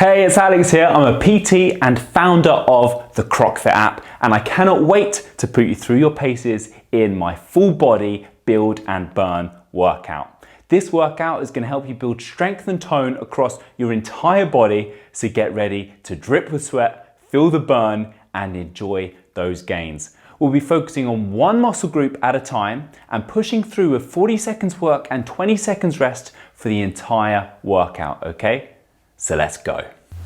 Hey, it's Alex here. I'm a PT and founder of the Crockfit app, and I cannot wait to put you through your paces in my full body build and burn workout. This workout is going to help you build strength and tone across your entire body, so get ready to drip with sweat, feel the burn, and enjoy those gains. We'll be focusing on one muscle group at a time and pushing through with 40 seconds work and 20 seconds rest for the entire workout, okay? So let's go.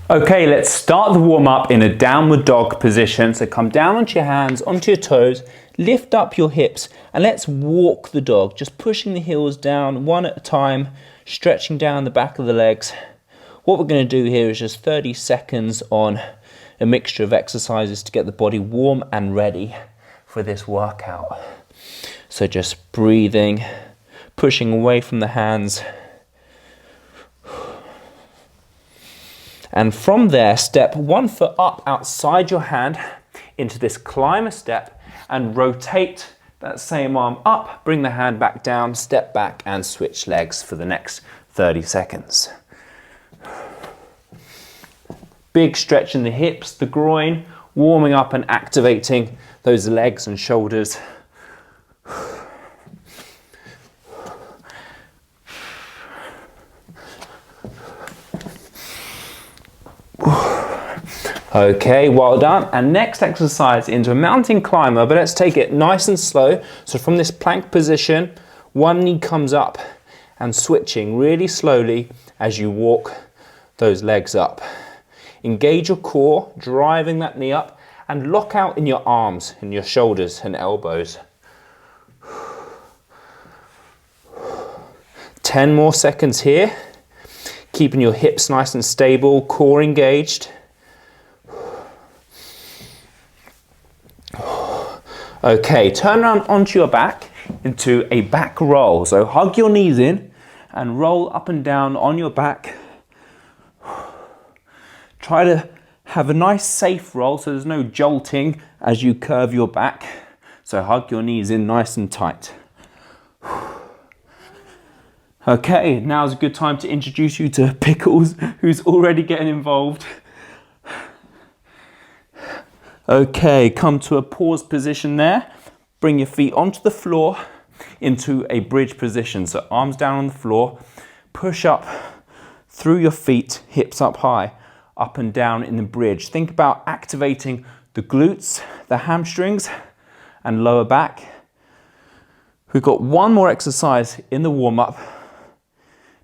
Okay, let's start the warm up in a downward dog position. So come down onto your hands, onto your toes, lift up your hips, and let's walk the dog, just pushing the heels down one at a time, stretching down the back of the legs. What we're going to do here is just 30 seconds on a mixture of exercises to get the body warm and ready for this workout. So just breathing, pushing away from the hands. And from there, step 1 foot up outside your hand into this climber step and rotate that same arm up, bring the hand back down, step back and switch legs for the next 30 seconds. Big stretch in the hips, the groin, warming up and activating those legs and shoulders. Okay, well done. And next exercise into a mountain climber, but let's take it nice and slow. So from this plank position, one knee comes up and switching really slowly as you walk those legs up. Engage your core, driving that knee up, and lock out in your arms and your shoulders and elbows. 10 more seconds here. Keeping your hips nice and stable, core engaged. Okay, turn around onto your back into a back roll. So hug your knees in and roll up and down on your back. Try to have a nice safe roll so there's no jolting as you curve your back. So hug your knees in nice and tight. Okay, now's a good time to introduce you to Pickles, who's already getting involved. Okay, come to a pause position there. Bring your feet onto the floor into a bridge position. So arms down on the floor, push up through your feet, hips up high, up and down in the bridge. Think about activating the glutes, the hamstrings, and lower back. We've got one more exercise in the warm-up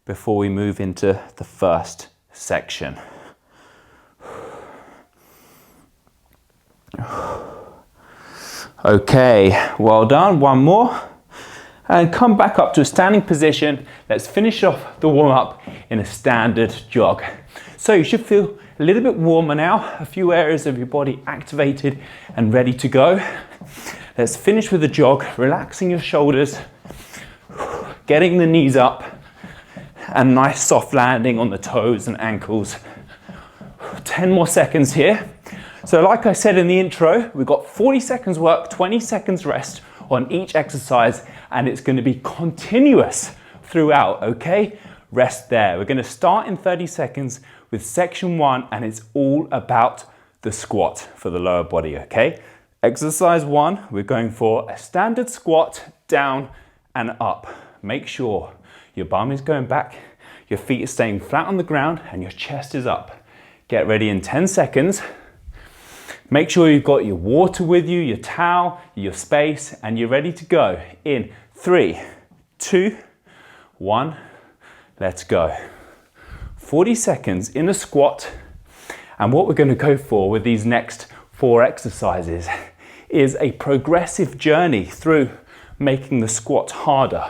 before we move into the first section. Okay, well done. One more. And come back up to a standing position. Let's finish off the warm-up in a standard jog. So you should feel a little bit warmer now, a few areas of your body activated and ready to go. Let's finish with a jog, relaxing your shoulders, getting the knees up, and nice soft landing on the toes and ankles. 10 more seconds here. So like I said in the intro, we've got 40 seconds work, 20 seconds rest on each exercise, and it's going to be continuous throughout, okay? Rest there. We're going to start in 30 seconds with section 1, and it's all about the squat for the lower body, okay? Exercise 1, we're going for a standard squat, down and up. Make sure your bum is going back, your feet are staying flat on the ground, and your chest is up. Get ready in 10 seconds. Make sure you've got your water with you, your towel, your space, and you're ready to go. In 3, 2, 1, let's go. 40 seconds in a squat. And what we're going to go for with these next 4 exercises is a progressive journey through making the squat harder.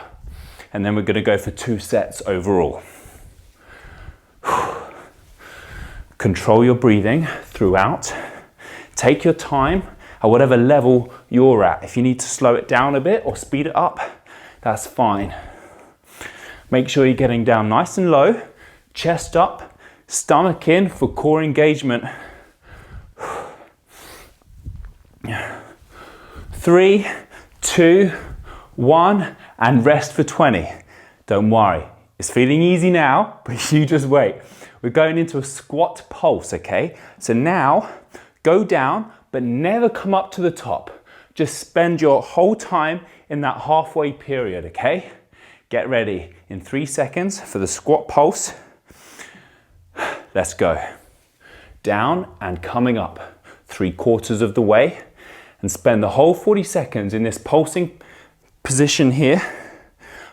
And then we're going to go for 2 sets overall. Control your breathing throughout. Take your time at whatever level you're at. If you need to slow it down a bit or speed it up, that's fine. Make sure you're getting down nice and low, chest up, stomach in for core engagement. 3, 2, 1, and rest for 20. Don't worry, it's feeling easy now, but you just wait. We're going into a squat pulse, okay? So now, go down, but never come up to the top. Just spend your whole time in that halfway period, okay? Get ready in 3 seconds for the squat pulse. Let's go. Down and coming up 3/4 of the way, and spend the whole 40 seconds in this pulsing position here.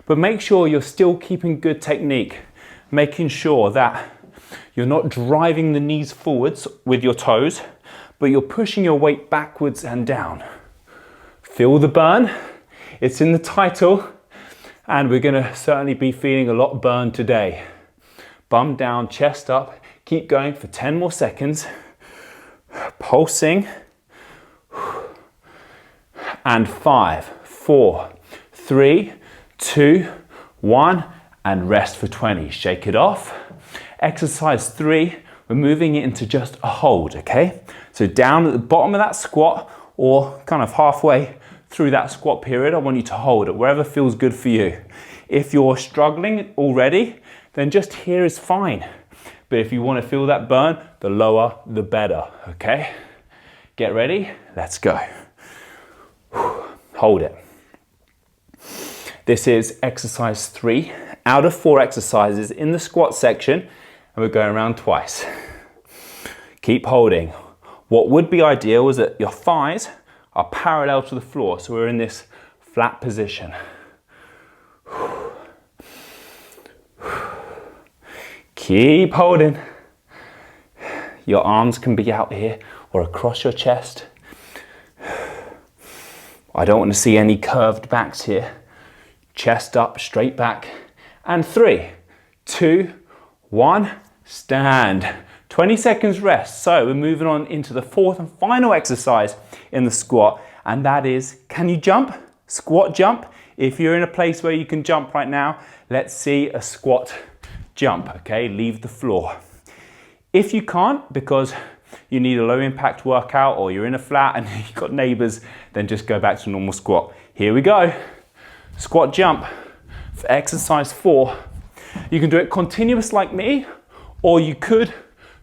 But make sure you're still keeping good technique, making sure that you're not driving the knees forwards with your toes, but you're pushing your weight backwards and down. Feel the burn. It's in the title, and we're gonna certainly be feeling a lot of burn today. Bum down, chest up. Keep going for 10 more seconds. Pulsing. And 5, 4, 3, 2, 1, and rest for 20. Shake it off. Exercise 3, we're moving it into just a hold, okay? So down at the bottom of that squat, or kind of halfway through that squat period, I want you to hold it wherever feels good for you. If you're struggling already, then just here is fine. But if you want to feel that burn, the lower, the better, okay? Get ready, let's go. Hold it. This is exercise 3 out of 4 exercises in the squat section, and we're going around twice. Keep holding. What would be ideal is that your thighs are parallel to the floor, so we're in this flat position. Keep holding. Your arms can be out here or across your chest. I don't want to see any curved backs here. Chest up, straight back. And 3, 2, 1, stand. 20 seconds rest. So we're moving on into the 4th and final exercise in the squat, and that is, can you jump? Squat jump. If you're in a place where you can jump right now, let's see a squat jump, okay? Leave the floor. If you can't, because you need a low impact workout, or you're in a flat and you've got neighbors, then just go back to normal squat. Here we go. Squat jump for exercise 4. You can do it continuous like me, or you could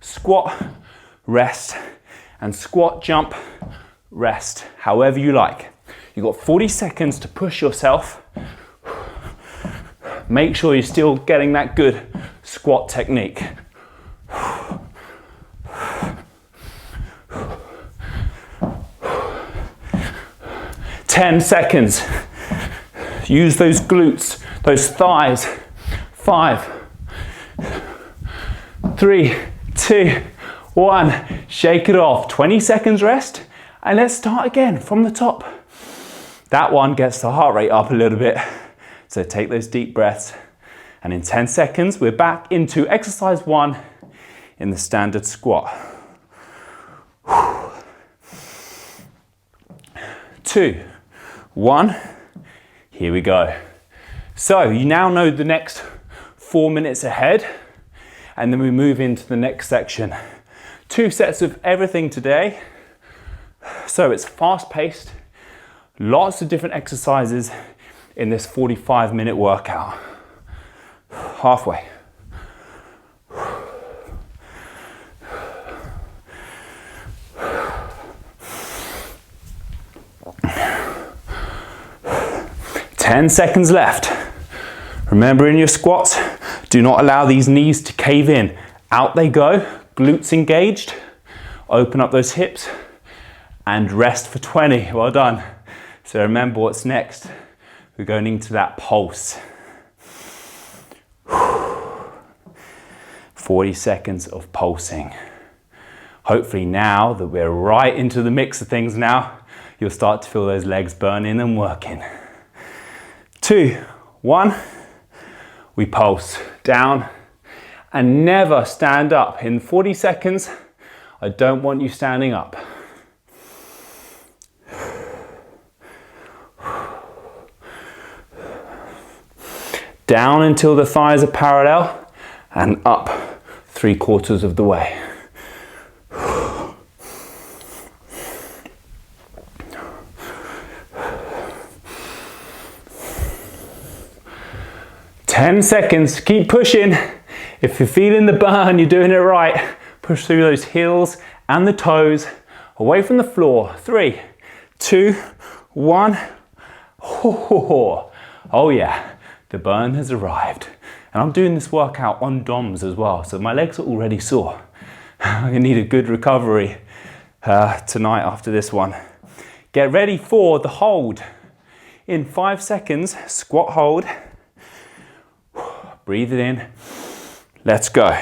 squat, rest, and squat, jump, rest, however you like. You've got 40 seconds to push yourself. Make sure you're still getting that good squat technique. 10 seconds. Use those glutes, those thighs. 5, 3, 2, 1. Shake it off. 20 seconds rest, and let's start again from the top. That one gets the heart rate up a little bit, so take those deep breaths. And in 10 seconds, we're back into exercise 1 in the standard squat. 2, 1, here we go. So you now know the next 4 minutes ahead, and then we move into the next section. 2 sets of everything today. So it's fast paced, lots of different exercises in this 45-minute workout. Halfway. Ten seconds left. Remember, in your squats, do not allow these knees to cave in. Out they go, glutes engaged. Open up those hips and rest for 20. Well done. So remember what's next. We're going into that pulse. 40 seconds of pulsing. Hopefully now that we're right into the mix of things now, you'll start to feel those legs burning and working. 2, 1, we pulse down and never stand up. In 40 seconds, I don't want you standing up. Down until the thighs are parallel and up 3/4 of the way. Ten seconds, keep pushing. If you're feeling the burn, you're doing it right. Push through those heels and the toes away from the floor. 3, 2, 1. Oh yeah, the burn has arrived. And I'm doing this workout on DOMs as well, so my legs are already sore. I need a good recovery tonight after this one. Get ready for the hold. In 5 seconds, squat hold. Breathe it in. Let's go.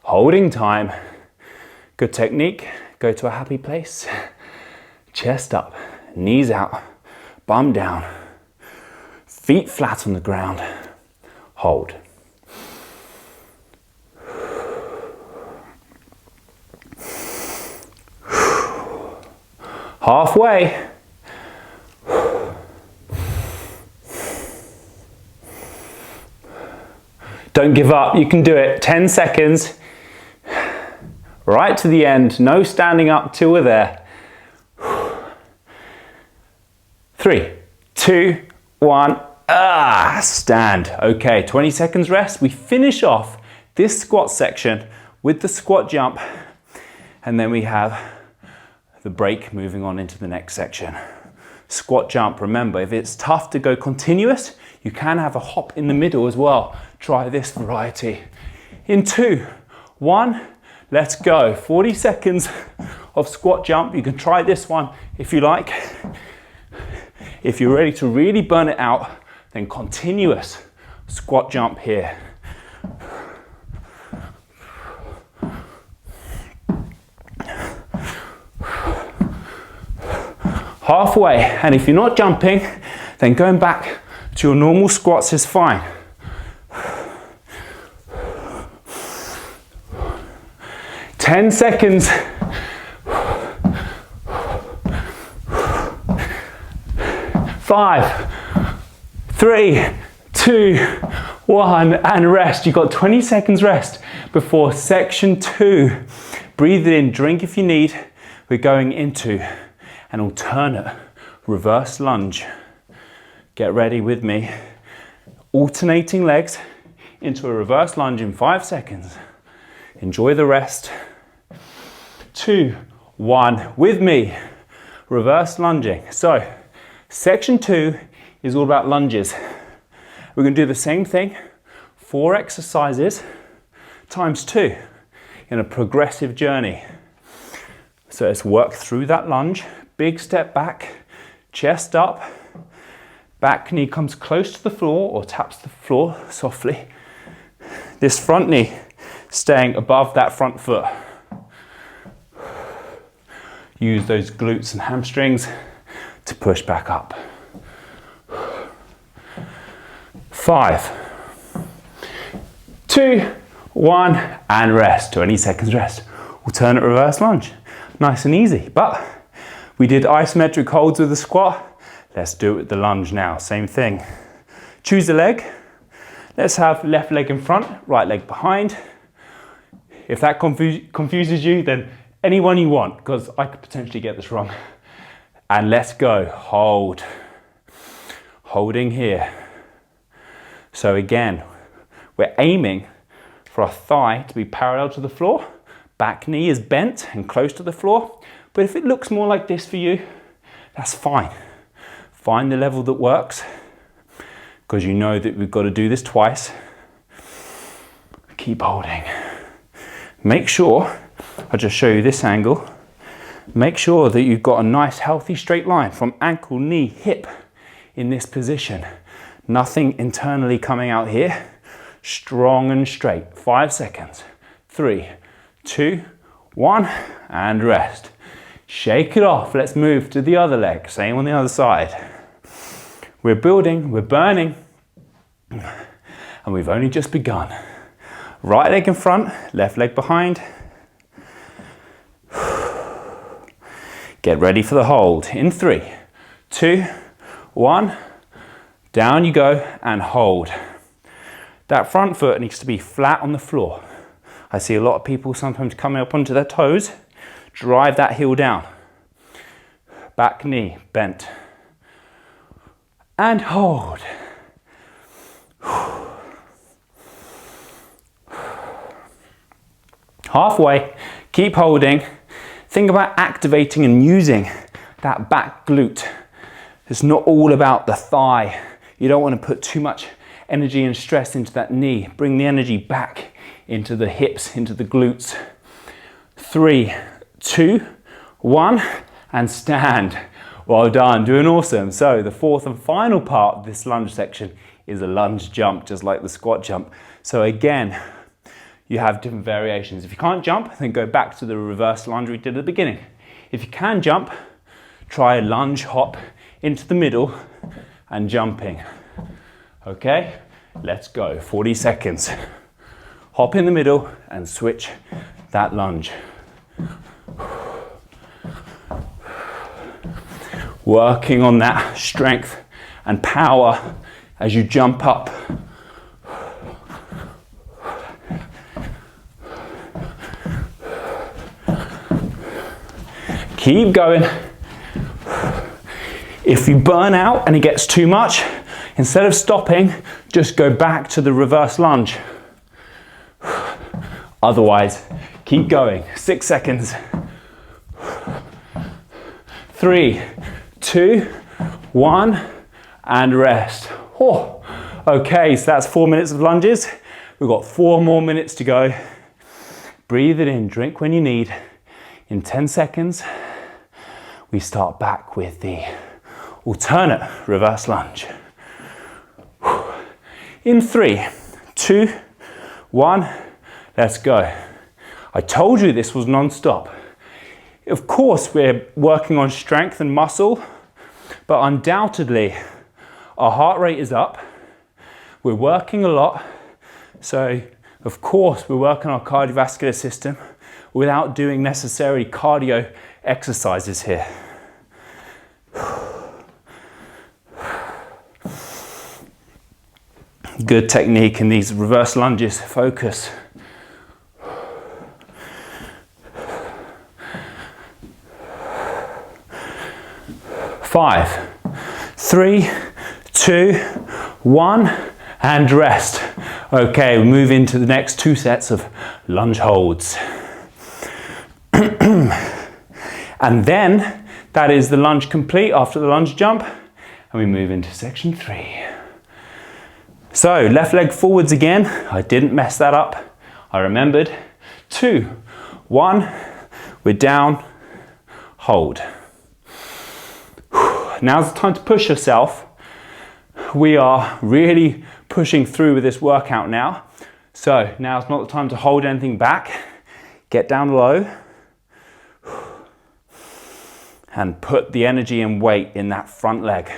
Holding time. Good technique. Go to a happy place. Chest up, knees out, bum down, feet flat on the ground. Hold. Halfway. Don't give up, you can do it. 10 seconds. Right to the end, no standing up till we're there. 3, 2, 1, stand. Okay, 20 seconds rest. We finish off this squat section with the squat jump, and then we have the break moving on into the next section. Squat jump, remember, if it's tough to go continuous, you can have a hop in the middle as well. Try this variety. In 2, 1, let's go. 40 seconds of squat jump. You can try this one if you like. If you're ready to really burn it out, then continuous squat jump here. Halfway, and if you're not jumping, then going back to your normal squats is fine. 10 seconds. 5, 3, 2, 1, and rest. You've got 20 seconds rest before section 2. Breathe it in, drink if you need. We're going into an alternate reverse lunge. Get ready with me. Alternating legs into a reverse lunge in 5 seconds. Enjoy the rest. 2, 1, with me. Reverse lunging. So, section 2 is all about lunges. We're going to do the same thing, 4 exercises times 2 in a progressive journey. So let's work through that lunge. Big step back, chest up, back knee comes close to the floor or taps the floor softly. This front knee staying above that front foot. Use those glutes and hamstrings to push back up. 5, 2, 1, and rest. 20 seconds rest. Alternate reverse lunge. Nice and easy, but we did isometric holds with the squat. Let's do it with the lunge now. Same thing. Choose a leg. Let's have left leg in front, right leg behind. If that confuses you, then any one you want, because I could potentially get this wrong. And let's go. Hold. Holding here. So again, we're aiming for our thigh to be parallel to the floor. Back knee is bent and close to the floor. But if it looks more like this for you, that's fine. Find the level that works, because you know that we've got to do this twice. Keep holding. Make sure, I'll just show you this angle. Make sure that you've got a nice healthy straight line from ankle, knee, hip in this position. Nothing internally coming out here. Strong and straight. 5 seconds. 3, 2, 1, and rest. Shake it off. Let's move to the other leg. Same on the other side. We're building, we're burning, and we've only just begun. Right leg in front, left leg behind. Get ready for the hold. In 3, 2, 1. Down you go and hold. That front foot needs to be flat on the floor. I see a lot of people sometimes coming up onto their toes. Drive that heel down. Back knee bent. And hold. Halfway, keep holding. Think about activating and using that back glute. It's not all about the thigh. You don't want to put too much energy and stress into that knee. Bring the energy back into the hips, into the glutes. 3, 2, 1, and stand. Well done, doing awesome. So the fourth and final part of this lunge section is a lunge jump, just like the squat jump. So again, you have different variations. If you can't jump, then go back to the reverse lunge we did at the beginning. If you can jump, try a lunge hop into the middle and jumping. Okay, let's go. 40 seconds. Hop in the middle and switch that lunge. Working on that strength and power as you jump up. Keep going. If you burn out and it gets too much, instead of stopping, just go back to the reverse lunge. Otherwise, keep going. 6 seconds. 3, 2, 1, and rest. Oh, okay, so that's 4 minutes of lunges. We've got 4 more minutes to go. Breathe it in, drink when you need. In 10 seconds, we start back with the alternate reverse lunge. In 3, 2, 1, let's go. I told you this was non-stop. Of course, we're working on strength and muscle, but undoubtedly, our heart rate is up. We're working a lot. So, of course, we're working our cardiovascular system without doing necessarily cardio exercises here. Good technique in these reverse lunges. Focus. Five, 3, 2, 1, and rest. Okay, we move into the next 2 sets of lunge holds. And then that is the lunge complete after the lunge jump, and we move into section 3. So left leg forwards again. I didn't mess that up. I remembered. 2, 1, we're down, hold. Now's the time to push yourself. We are really pushing through with this workout now. So now's not the time to hold anything back. Get down low and put the energy and weight in that front leg.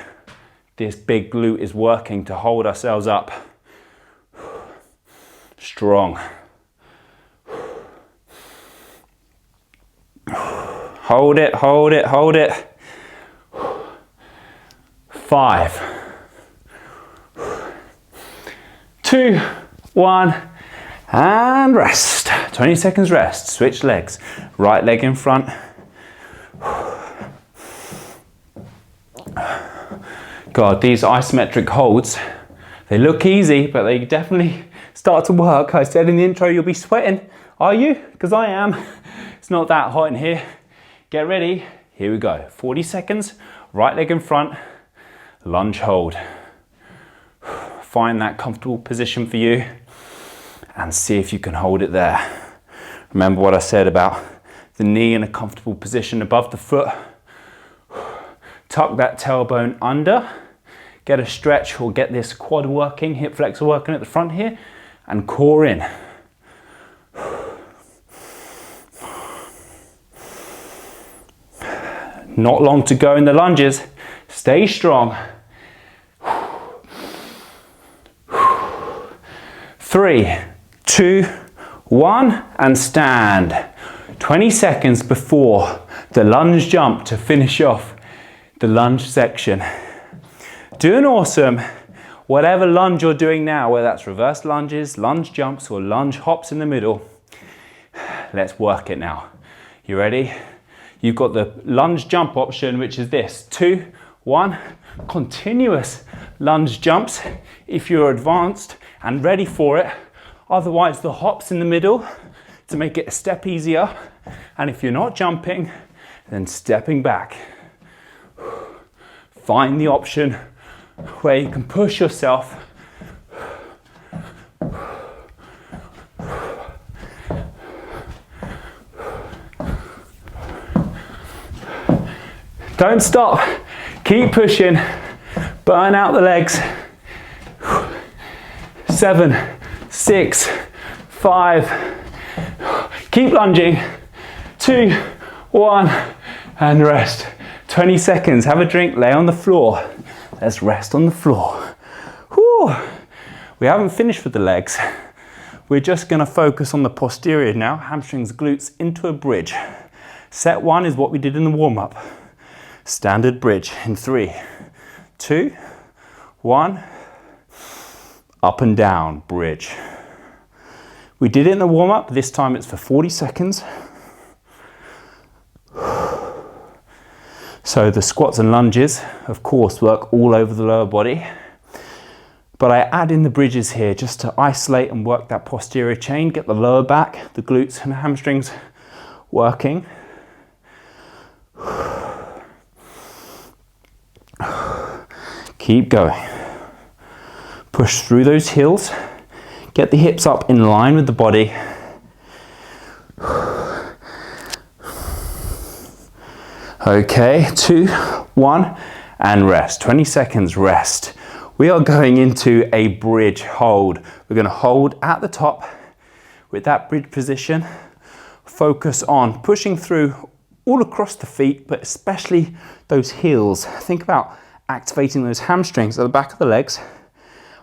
This big glute is working to hold ourselves up. Strong. Hold it, hold it, hold it. 5, 2, 1, and rest. 20 seconds rest. Switch legs. Right leg in front. God, these isometric holds, they look easy, but they definitely start to work. I said in the intro, you'll be sweating. Are you? Because I am. It's not that hot in here. Get ready. Here we go. 40 seconds. Right leg in front. Lunge hold. Find that comfortable position for you and see if you can hold it there. Remember what I said about the knee in a comfortable position above the foot. Tuck that tailbone under. Get a stretch or get this quad working, hip flexor working at the front here, and core in. Not long to go in the lunges. Stay strong. 3, 2, 1, and stand. 20 seconds before the lunge jump to finish off the lunge section. Doing awesome. Whatever lunge you're doing now, whether that's reverse lunges, lunge jumps, or lunge hops in the middle, let's work it now. You ready? You've got the lunge jump option, which is this. 2, 1, continuous lunge jumps if you're advanced and ready for it. Otherwise, the hops in the middle, to make it a step easier. And if you're not jumping, then stepping back. Find the option where you can push yourself. Don't stop, keep pushing, burn out the legs. 7, 6, 5, keep lunging. 2, 1, and rest. 20 seconds, have a drink, lay on the floor. Let's rest on the floor. Whew. We haven't finished with the legs. We're just gonna focus on the posterior now, hamstrings, glutes into a bridge. Set 1 is what we did in the warm-up. Standard bridge in 3, 2, 1, up and down, bridge. We did it in the warm-up, this time it's for 40 seconds. So the squats and lunges, of course, work all over the lower body, but I add in the bridges here just to isolate and work that posterior chain, get the lower back, the glutes and hamstrings working. Keep going. Push through those heels. Get the hips up in line with the body. Okay, 2, 1, and rest. 20 seconds rest. We are going into a bridge hold. We're going to hold at the top with that bridge position. Focus on pushing through all across the feet, but especially those heels. Think about activating those hamstrings at the back of the legs,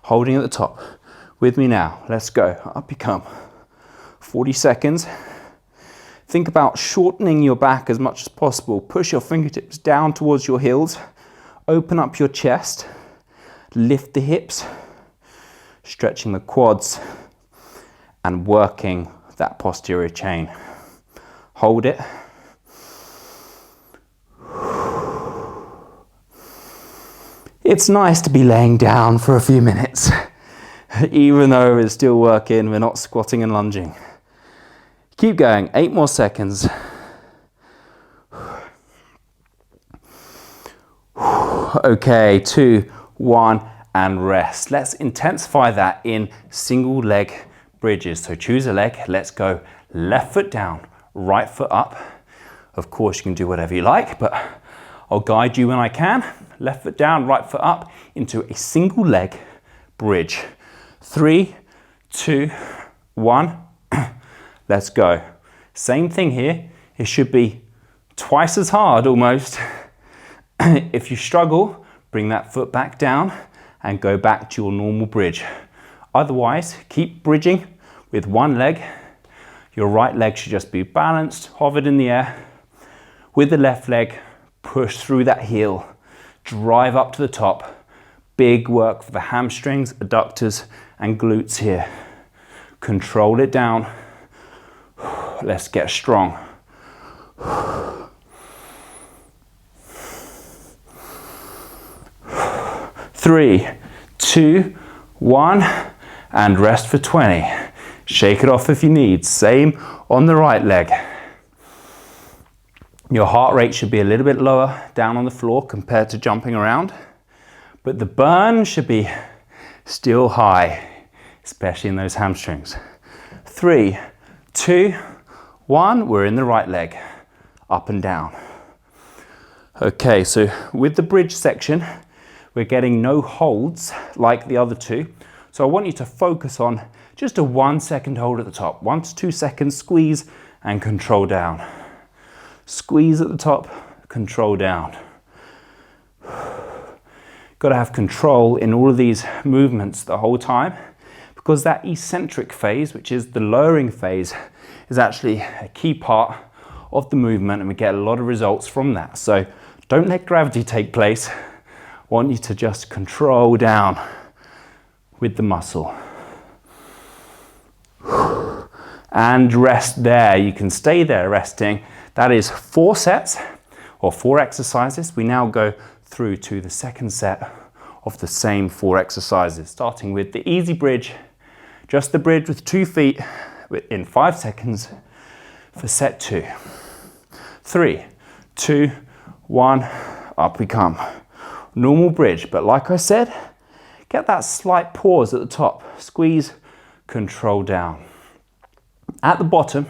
holding at the top. With me now, let's go. Up you come. 40 seconds. Think about shortening your back as much as possible. Push your fingertips down towards your heels. Open up your chest. Lift the hips. Stretching the quads and working that posterior chain. Hold it. It's nice to be laying down for a few minutes. Even though it's still working, we're not squatting and lunging. Keep going, 8 more seconds. Okay, 2, 1, and rest. Let's intensify that in single leg bridges. So choose a leg, let's go left foot down, right foot up. Of course, you can do whatever you like, but I'll guide you when I can. Left foot down, right foot up into a single leg bridge. 3, 2, 1. Let's go. Same thing here. It should be twice as hard almost. If you struggle, bring that foot back down and go back to your normal bridge. Otherwise, keep bridging with one leg. Your right leg should just be balanced, hovered in the air. With the left leg, push through that heel. Drive up to the top. Big work for the hamstrings, adductors, and glutes here. Control it down. Let's get strong. 3, 2, 1, and rest for 20. Shake it off if you need. Same on the right leg. Your heart rate should be a little bit lower down on the floor compared to jumping around, but the burn should be still high, especially in those hamstrings. 3, 2, 1, we're in the right leg, up and down. Okay, so with the bridge section, we're getting no holds like the other two. So I want you to focus on just a 1 second hold at the top. 1 to 2 seconds, squeeze and control down. Squeeze at the top, control down. Got to have control in all of these movements the whole time, because that eccentric phase, which is the lowering phase, is actually a key part of the movement, and we get a lot of results from that. So don't let gravity take place. I want you to just control down with the muscle. And rest there. You can stay there resting. That is 4 sets or 4 exercises. We now go through to the second set of the same 4 exercises, starting with the easy bridge, just the bridge with 2 feet in 5 seconds for set 2. 3, 2, 1, up we come. Normal bridge, but like I said, get that slight pause at the top. Squeeze, control down. At the bottom,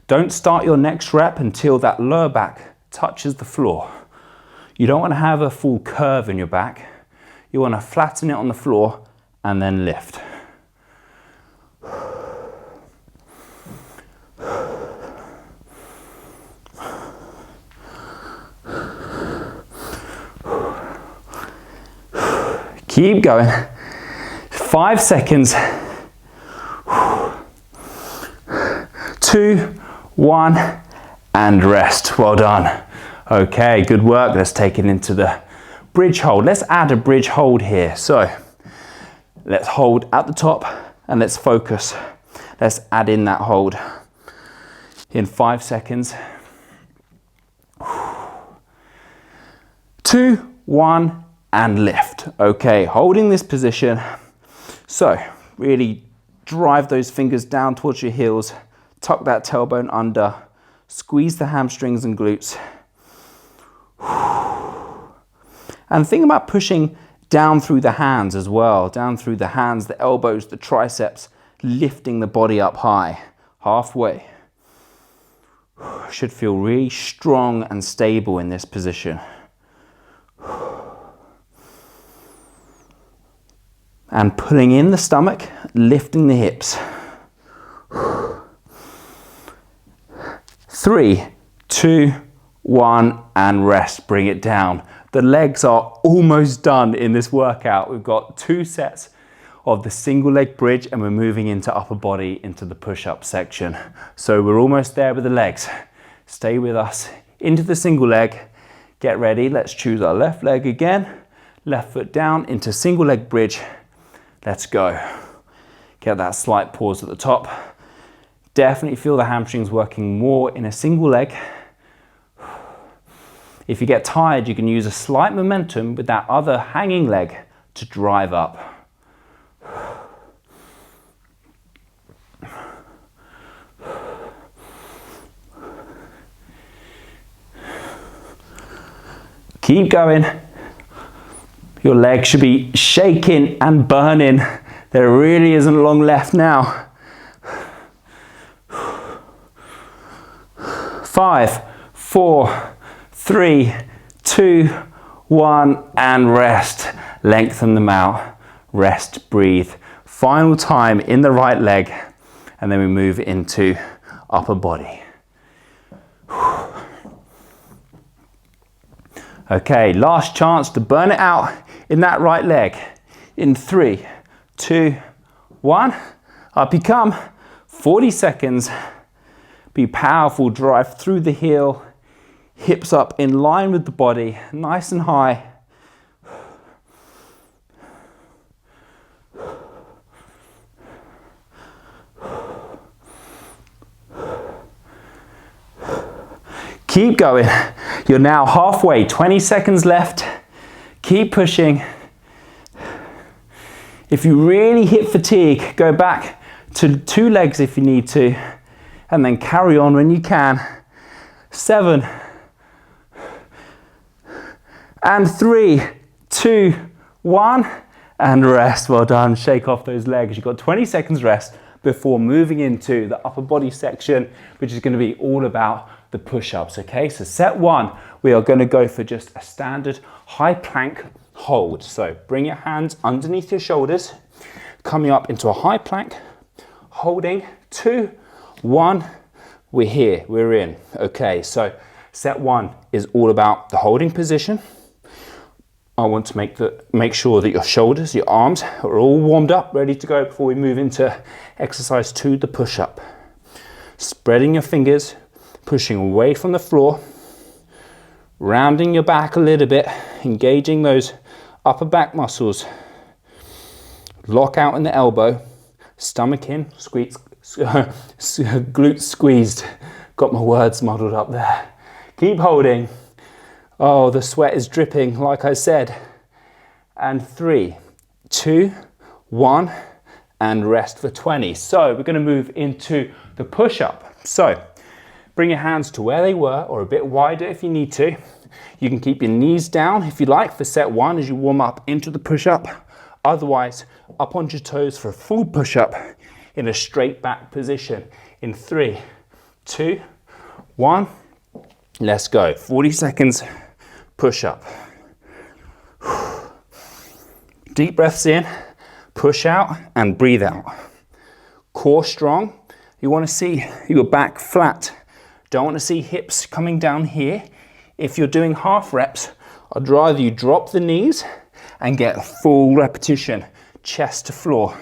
don't start your next rep until that lower back touches the floor. You don't want to have a full curve in your back. You want to flatten it on the floor and then lift. Keep going. 5 seconds. 2, 1, and rest. Well done. Okay, good work. Let's take it into the bridge hold. Let's add a bridge hold here. So let's hold at the top and let's focus. Let's add in that hold in 5 seconds. 2, 1, and lift. Okay, holding this position. So really drive those fingers down towards your heels. Tuck that tailbone under. Squeeze the hamstrings and glutes. And think about pushing down through the hands as well. Down through the hands, the elbows, the triceps, lifting the body up high. Halfway. Should feel really strong and stable in this position. And pulling in the stomach, lifting the hips. 3, 2, 1, and rest. Bring it down. The legs are almost done in this workout. We've got 2 sets of the single leg bridge and we're moving into upper body into the push-up section. So we're almost there with the legs. Stay with us into the single leg. Get ready. Let's choose our left leg again. Left foot down into single leg bridge. Let's go. Get that slight pause at the top. Definitely feel the hamstrings working more in a single leg. If you get tired, you can use a slight momentum with that other hanging leg to drive up. Keep going. Your leg should be shaking and burning. There really isn't long left now. 5, 4, 3, 2, 1, and rest. Lengthen them out. Rest, breathe. Final time in the right leg, and then we move into upper body. Okay, last chance to burn it out in that right leg. In 3, 2, 1, up you come. 40 seconds. Be powerful, drive through the heel, hips up in line with the body, nice and high. Keep going. You're now halfway, 20 seconds left. Keep pushing. If you really hit fatigue, go back to 2 legs if you need to, and then carry on when you can. 7, and 3, 2, 1, and rest. Well done. Shake off those legs. You've got 20 seconds rest before moving into the upper body section, which is going to be all about the push-ups. Okay, so set 1, we are going to go for just a standard high plank hold. So bring your hands underneath your shoulders, coming up into a high plank, holding. 2, 1, we're here, we're in. Okay, so set 1 is all about the holding position. I want to make sure that your shoulders, your arms are all warmed up, ready to go before we move into exercise 2, the push-up. Spreading your fingers, pushing away from the floor, rounding your back a little bit, engaging those upper back muscles. Lock out in the elbow, stomach in, squeeze, glutes squeezed. Got my words muddled up there. Keep holding. Oh, the sweat is dripping, like I said. And 3, 2, 1, and rest for 20. So we're going to move into the push-up. So bring your hands to where they were or a bit wider if you need to. You can keep your knees down if you like for set 1 as you warm up into the push-up. Otherwise, up onto your toes for a full push-up in a straight back position in 3, 2, 1. Let's go. 40 seconds push-up. Deep breaths in, push out and breathe out. Core strong. You want to see your back flat. Don't want to see hips coming down here. If you're doing half reps, I'd rather you drop the knees and get a full repetition, chest to floor.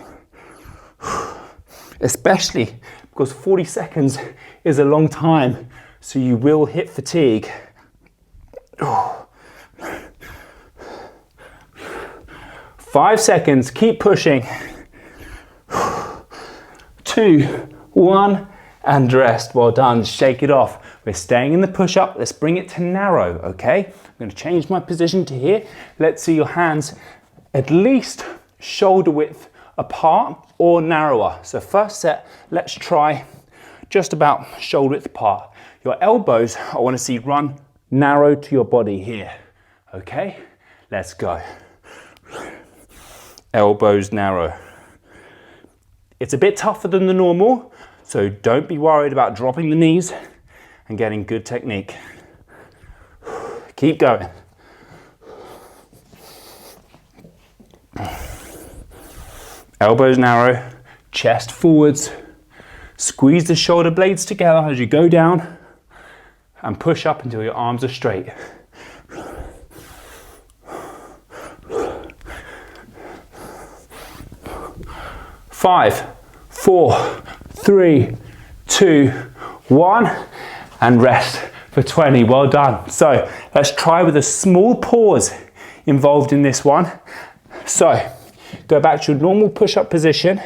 Especially because 40 seconds is a long time, so you will hit fatigue. 5 seconds, keep pushing. 2, 1, and rest. Well done, shake it off. We're staying in the push-up. Let's bring it to narrow, okay? I'm going to change my position to here. Let's see your hands at least shoulder width apart or narrower. So first set, let's try just about shoulder width apart. Your elbows, I want to see run narrow to your body here, okay? Let's go. Elbows narrow. It's a bit tougher than the normal, so don't be worried about dropping the knees and getting good technique. Keep going. Elbows narrow, chest forwards. Squeeze the shoulder blades together as you go down and push up until your arms are straight. 5, 4, 3, 2, 1, and rest for 20. Well done. So let's try with a small pause involved in this one. So go back to your normal push-up position,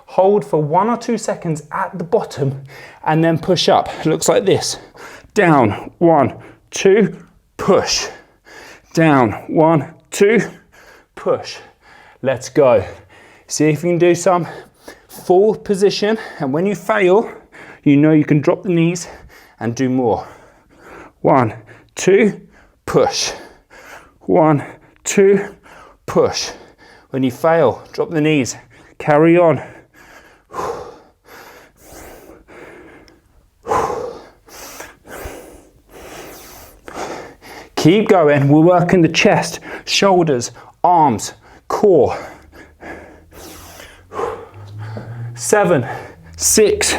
hold for 1 or 2 seconds at the bottom, and then push up. It looks like this. Down, 1, 2, push. Down, 1, 2, push. Let's go. See if you can do some full position, and when you fail, you know you can drop the knees and do more. 1, 2, push. 1, 2, push. When you fail, drop the knees, carry on. Keep going. We're working the chest, shoulders, arms, core. 7, 6,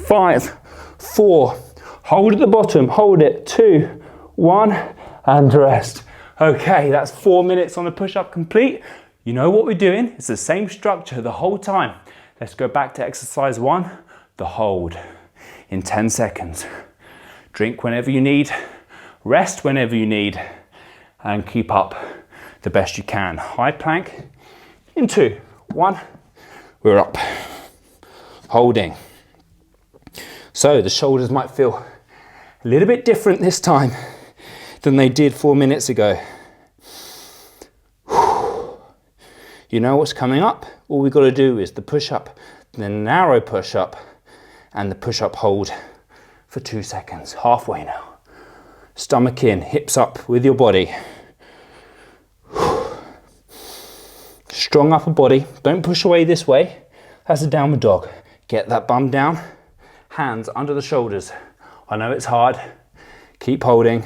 5, 4. Hold at the bottom, hold it. 2, 1, and rest. Okay, that's 4 minutes on the push-up complete. You know what we're doing? It's the same structure the whole time. Let's go back to exercise 1, the hold, in 10 seconds. Drink whenever you need, rest whenever you need, and keep up the best you can. High plank in 2, 1, we're up. Holding. So the shoulders might feel a little bit different this time than they did 4 minutes ago. You know what's coming up? All we've got to do is the push-up, the narrow push-up, and the push-up hold for 2 seconds. Halfway now. Stomach in, hips up with your body. Strong upper body. Don't push away this way. That's a downward dog. Get that bum down. Hands under the shoulders. I know it's hard. Keep holding.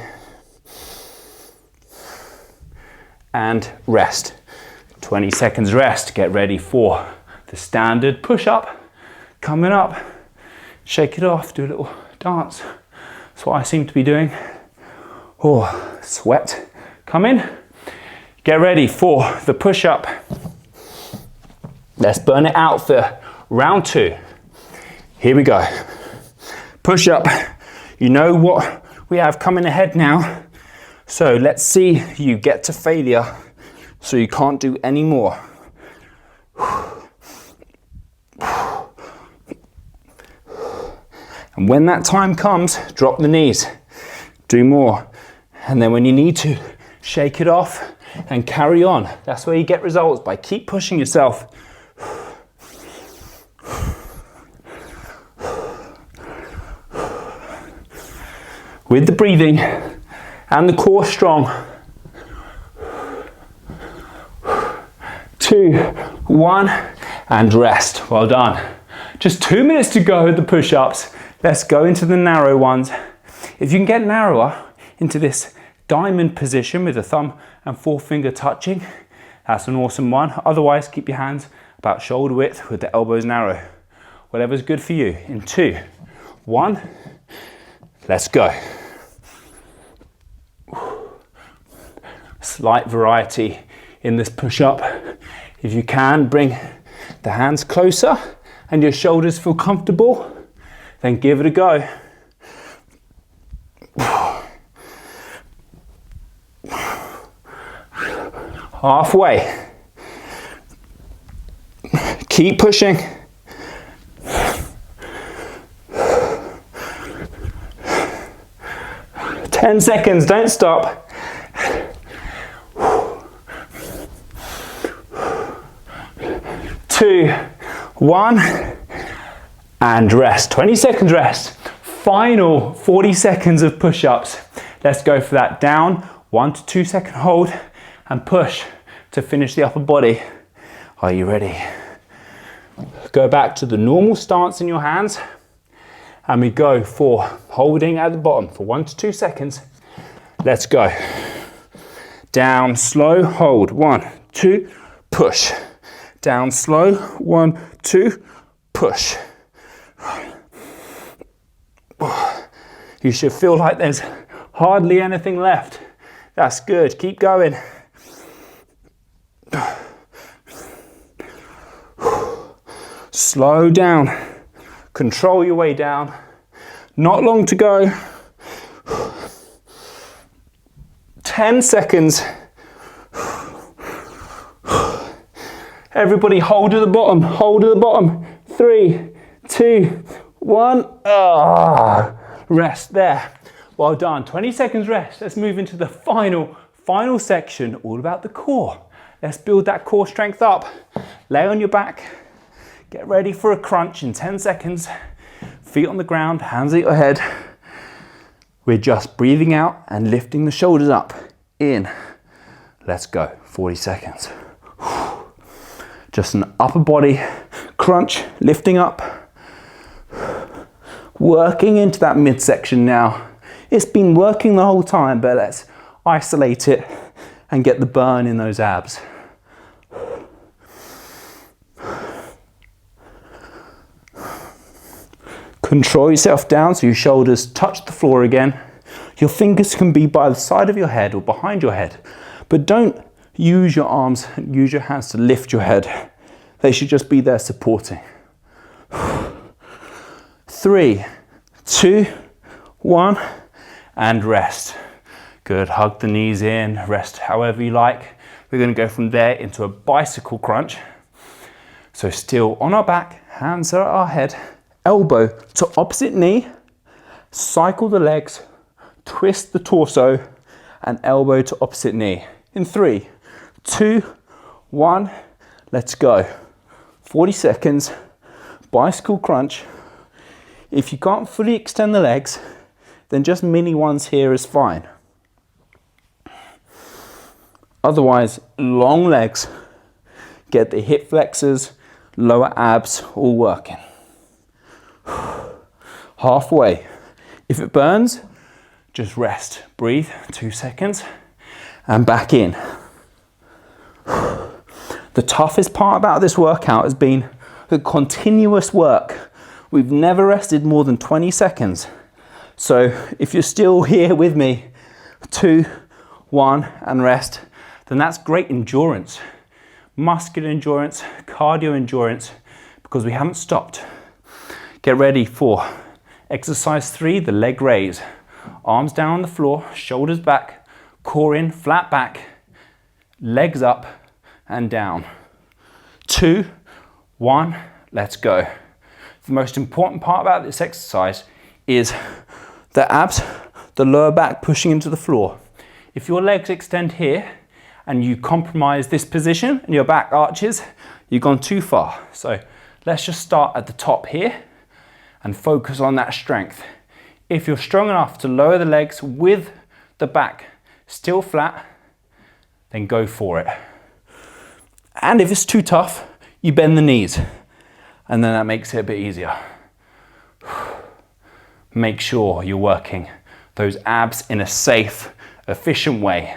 And rest. 20 seconds rest. Get ready for the standard push-up. Coming up. Shake it off. Do a little dance. That's what I seem to be doing. Oh, sweat. Come in. Get ready for the push-up. Let's burn it out for round 2. Here we go. Push-up. You know what we have coming ahead now. So let's see you get to failure so you can't do any more. And when that time comes, drop the knees. Do more. And then when you need to, shake it off and carry on. That's where you get results, by keep pushing yourself. with the breathing and the core strong. 2, 1, and rest. Well done. Just 2 minutes to go with the push-ups. Let's go into the narrow ones. If you can get narrower into this diamond position with the thumb and forefinger touching, that's an awesome one. Otherwise, keep your hands about shoulder width with the elbows narrow. Whatever's good for you. In 2, 1, let's go. Slight variety in this push-up. If you can, bring the hands closer and your shoulders feel comfortable, then give it a go. Halfway. Keep pushing. 10 seconds, don't stop. 2, 1, and rest. 20 seconds rest. Final 40 seconds of push-ups. Let's go for that. Down, 1 to 2 second hold, and push to finish the upper body. Are you ready? Go back to the normal stance in your hands, and we go for holding at the bottom for 1 to 2 seconds. Let's go. Down, slow, hold. 1, 2, push. Down, slow. 1, 2, push. You should feel like there's hardly anything left. That's good. Keep going. Slow down. Control your way down. Not long to go. 10 seconds. Everybody hold at the bottom. Hold at the bottom. 3, 2, 1. Rest there. Well done. 20 seconds rest. Let's move into the final section, all about the core. Let's build that core strength up. Lay on your back. Get ready for a crunch in 10 seconds. Feet on the ground, hands at your head. We're just breathing out and lifting the shoulders up. In. Let's go. 40 seconds. Just an upper body crunch, lifting up. Working into that midsection now. It's been working the whole time, but let's isolate it and get the burn in those abs. Control yourself down so your shoulders touch the floor again. Your fingers can be by the side of your head or behind your head, but don't use your arms, use your hands to lift your head. They should just be there supporting. 3, 2, 1, and rest. Good, hug the knees in, rest however you like. We're gonna go from there into a bicycle crunch. So still on our back, hands are at our head, elbow to opposite knee, cycle the legs, twist the torso, and elbow to opposite knee. In 3, 2, 1, let's go. 40 seconds, bicycle crunch. If you can't fully extend the legs, then just mini ones here is fine. Otherwise, long legs. Get the hip flexors, lower abs all working. Halfway. If it burns, just rest. Breathe, 2 seconds, and back in. The toughest part about this workout has been the continuous work. We've never rested more than 20 seconds. So if you're still here with me, 2, 1, and rest, then that's great endurance. Muscular endurance, cardio endurance, because we haven't stopped. Get ready for exercise 3, the leg raise. Arms down on the floor, shoulders back, core in, flat back, legs up and down. 2, 1, let's go. The most important part about this exercise is the abs, the lower back pushing into the floor. If your legs extend here and you compromise this position and your back arches, you've gone too far. So let's just start at the top here and focus on that strength. If you're strong enough to lower the legs with the back still flat, then go for it. And if it's too tough, you bend the knees, and then that makes it a bit easier. Make sure you're working those abs in a safe, efficient way.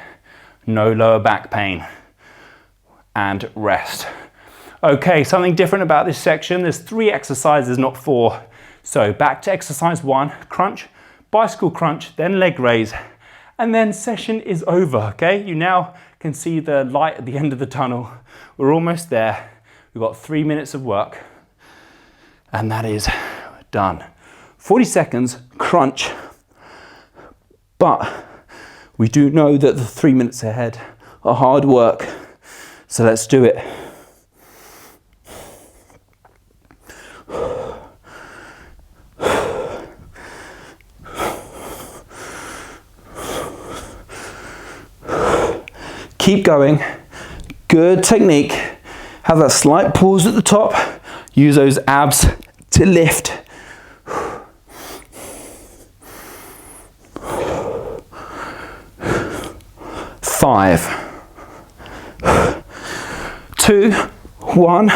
No lower back pain. And rest. Okay, something different about this section. There's 3 exercises, not 4. So back to exercise 1, crunch, bicycle crunch, then leg raise, and then session is over, okay? You now can see the light at the end of the tunnel. We're almost there. We've got 3 minutes of work, and that is done. 40 seconds, crunch, but we do know that the 3 minutes ahead are hard work, so let's do it. Keep going, good technique. Have that slight pause at the top. Use those abs to lift. 5, 2, 1,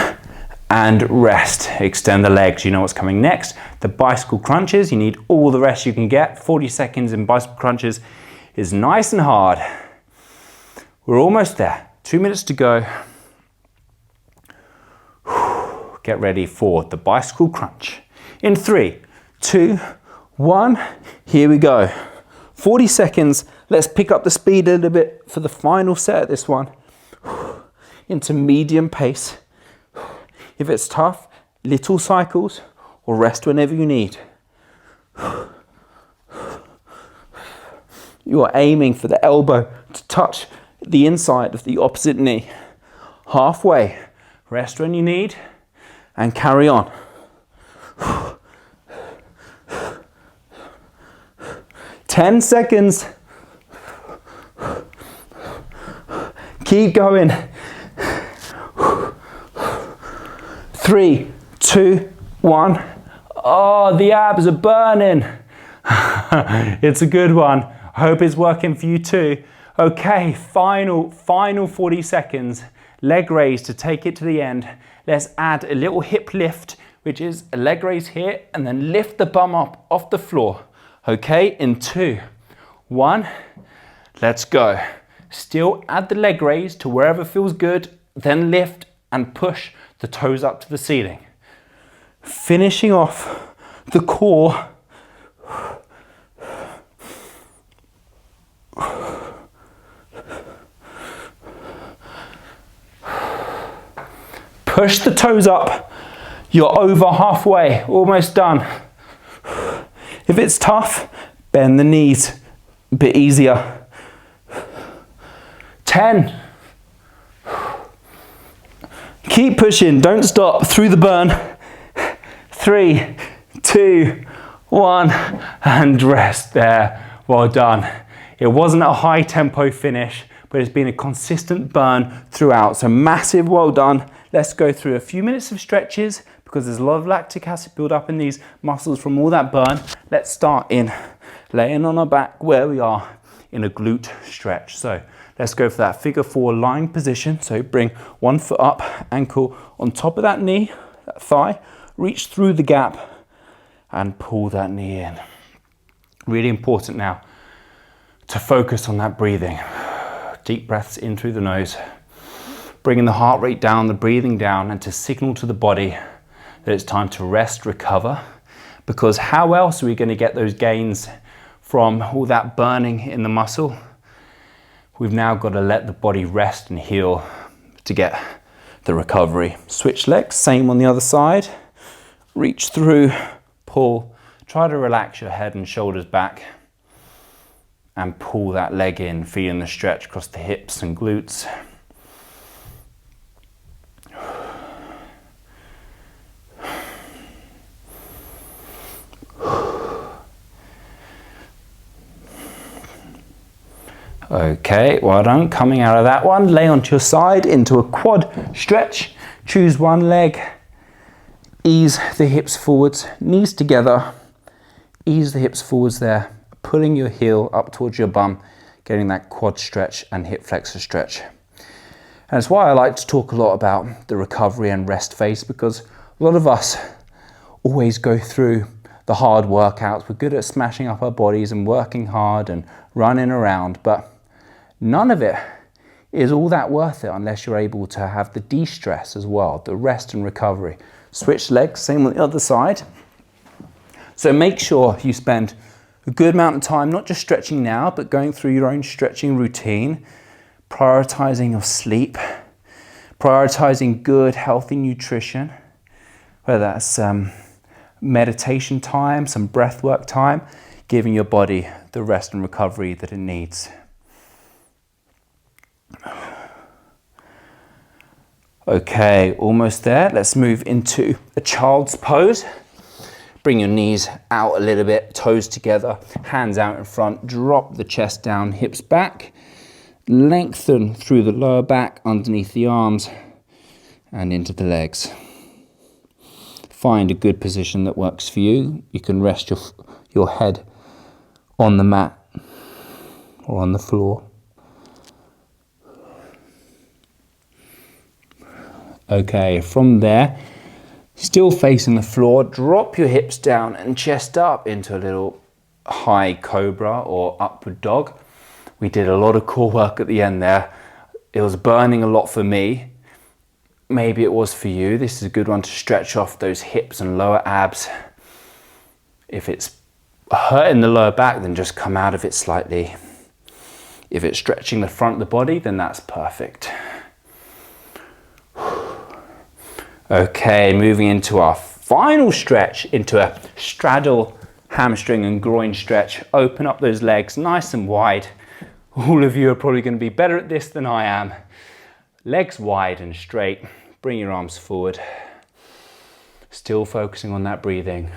and rest. Extend the legs. You know what's coming next. The bicycle crunches. You need all the rest you can get. 40 seconds in bicycle crunches is nice and hard. We're almost there. 2 minutes to go. Get ready for the bicycle crunch. In 3, 2, 1, here we go. 40 seconds. Let's pick up the speed a little bit for the final set of this one. Into medium pace. If it's tough, little cycles, or rest whenever you need. You are aiming for the elbow to touch the inside of the opposite knee. Halfway. Rest when you need and carry on. 10 seconds. Keep going. 3, 2, 1. Oh, the abs are burning. It's a good one. I hope it's working for you too. Okay, final 40 seconds. Leg raise to take it to the end. Let's add a little hip lift, which is a leg raise here, and then lift the bum up off the floor. Okay, in 2, 1, let's go. Still add the leg raise to wherever feels good, then lift and push the toes up to the ceiling. Finishing off the core. Push the toes up. You're over halfway, almost done. If it's tough, bend the knees a bit easier. 10. Keep pushing, don't stop, through the burn. 3, 2, 1, and rest there. Well done. It wasn't a high tempo finish, but it's been a consistent burn throughout. So massive well done. Let's go through a few minutes of stretches because there's a lot of lactic acid build up in these muscles from all that burn. Let's start in laying on our back where we are in a glute stretch. So let's go for that figure 4 lying position. So bring one foot up, ankle on top of that knee, that thigh, reach through the gap and pull that knee in. Really important now to focus on that breathing. Deep breaths in through the nose, bringing the heart rate down, the breathing down, and to signal to the body that it's time to rest, recover, because how else are we going to get those gains from all that burning in the muscle? We've now got to let the body rest and heal to get the recovery. Switch legs, same on the other side. Reach through, pull, try to relax your head and shoulders back and pull that leg in, feeling the stretch across the hips and glutes. Okay, well done. Coming out of that one, lay onto your side into a quad stretch. Choose one leg, ease the hips forwards, knees together, Ease the hips forwards there, pulling your heel up towards your bum, getting that quad stretch and hip flexor stretch. And it's why I like to talk a lot about the recovery and rest phase, because a lot of us always go through the hard workouts. We're good at smashing up our bodies and working hard and running around, but none of it is all that worth it unless you're able to have the de-stress as well, the rest and recovery. Switch legs, same on the other side. So make sure you spend a good amount of time, not just stretching now, but going through your own stretching routine, prioritizing your sleep, prioritizing good, healthy nutrition, whether that's meditation time, some breath work time, giving your body the rest and recovery that it needs. Okay, almost there. Let's move into a child's pose. Bring your knees out a little bit, toes together, hands out in front, drop the chest down, hips back, lengthen through the lower back, underneath the arms, and into the legs. Find a good position that works for you. You can rest your head on the mat or on the floor. Okay, from there, still facing the floor, drop your hips down and chest up into a little high cobra or upward dog. We did a lot of core work at the end there. It was burning a lot for me. Maybe it was for you. This is a good one to stretch off those hips and lower abs. If it's hurting the lower back, then just come out of it slightly. If it's stretching the front of the body, then that's perfect. Okay, moving into our final stretch, into a straddle hamstring and groin stretch. Open up those legs nice and wide. All of you are probably going to be better at this than I am. Legs wide and straight. Bring your arms forward. Still focusing on that breathing.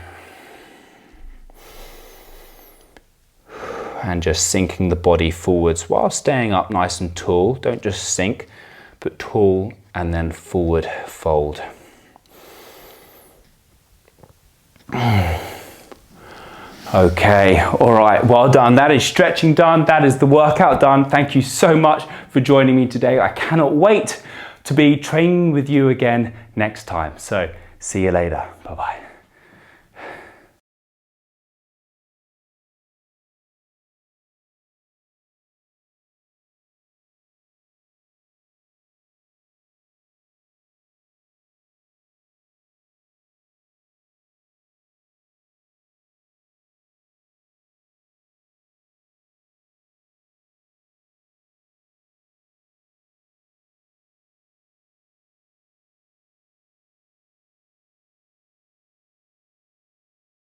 And just sinking the body forwards while staying up nice and tall. Don't just sink, but tall and then forward fold. Okay, all right, well done. That is stretching done. That is the workout done. Thank you so much for joining me today. I cannot wait to be training with you again next time. So see you later. Bye-bye.